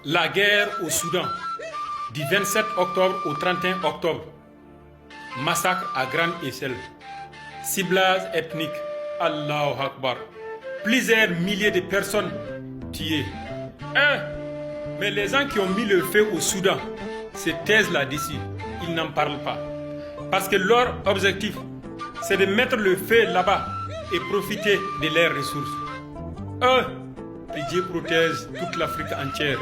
La guerre au Soudan, du 27 octobre au 31 octobre. Massacre à grande échelle. Ciblage ethnique. Allahu Akbar. Plusieurs milliers de personnes tuées. Mais les gens qui ont mis le feu au Soudan se taisent là-dessus. Ils n'en parlent pas. Parce que leur objectif, c'est de mettre le feu là-bas et profiter de leurs ressources. Que Dieu protège toute l'Afrique entière.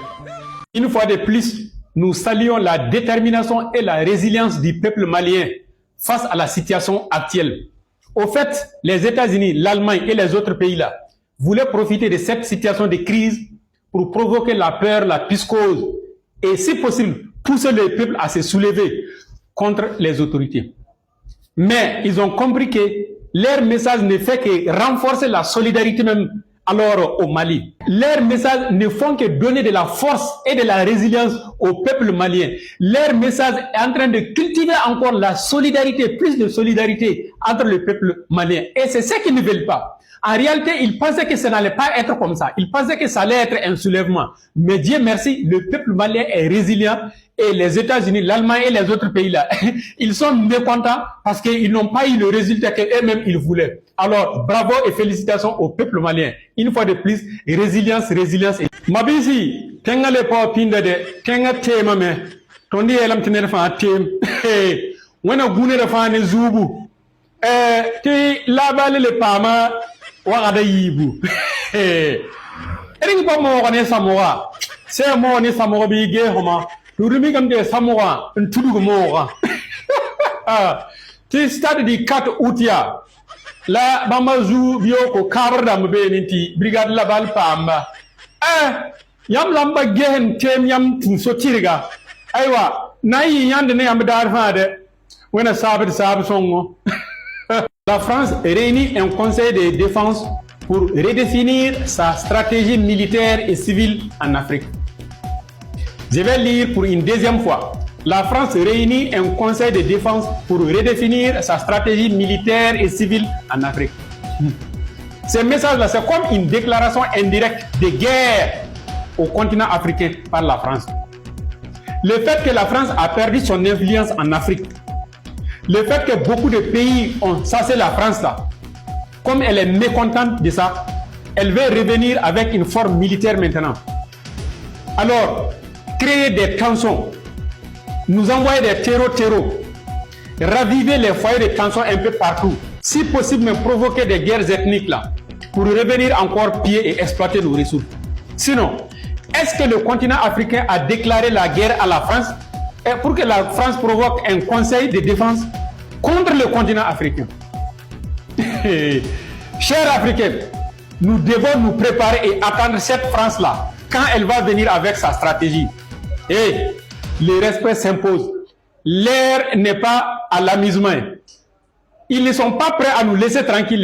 Une fois de plus, nous saluons la détermination et la résilience du peuple malien face à la situation actuelle. Au fait, les États-Unis, l'Allemagne et les autres pays-là voulaient profiter de cette situation de crise pour provoquer la peur, la psychose et, si possible, pousser le peuple à se soulever contre les autorités. Mais ils ont compris que leur message ne fait que renforcer la solidarité même alors au Mali. Leurs messages ne font que donner de la force et de la résilience au peuple malien. Leur message est en train de cultiver encore la solidarité, plus de solidarité entre le peuple malien. Et c'est ce qu'ils ne veulent pas. En réalité, ils pensaient que ça n'allait pas être comme ça. Ils pensaient que ça allait être un soulèvement. Mais Dieu merci, le peuple malien est résilient et les États-Unis, l'Allemagne et les autres pays-là, ils sont mécontents parce qu'ils n'ont pas eu le résultat qu'eux-mêmes ils voulaient. Alors, bravo et félicitations au peuple malien. Une fois de plus, résilience, résilience. Mabisi, tenga le pa pinda de, tenga tema me, tondi elam tenere fa tem, wana gune de fa ne zubu, te labale le pama, wagada yibu. Ering pa mo wane samoa, se mo ne samoa bi ge homa, turumi kam de samoa, ntudu mo ti stade di 4 août ya. La bamazu bioko karda mbeniti brigade la bal pamba yam lamba gehen tem yam tin sotirga aywa nayi yande ne am dar faade wona sabe songo. La France réunit un conseil de défense pour redéfinir sa stratégie militaire et civile en Afrique. Je vais lire pour une deuxième fois. La France réunit un conseil de défense pour redéfinir sa stratégie militaire et civile en Afrique. Ce message-là, c'est comme une déclaration indirecte de guerre au continent africain par la France. Le fait que la France a perdu son influence en Afrique, le fait que beaucoup de pays ont chassé la France là, comme elle est mécontente de ça, elle veut revenir avec une forme militaire maintenant. Alors, créer des tensions, nous envoyer des terreaux, raviver les foyers de tension un peu partout, si possible même provoquer des guerres ethniques là, pour revenir encore piller et exploiter nos ressources. Sinon, est-ce que le continent africain a déclaré la guerre à la France et pour que la France provoque un conseil de défense contre le continent africain? Chers Africains, nous devons nous préparer et attendre cette France-là quand elle va venir avec sa stratégie. Et le respect s'impose. L'air n'est pas à l'amusement. Ils ne sont pas prêts à nous laisser tranquilles.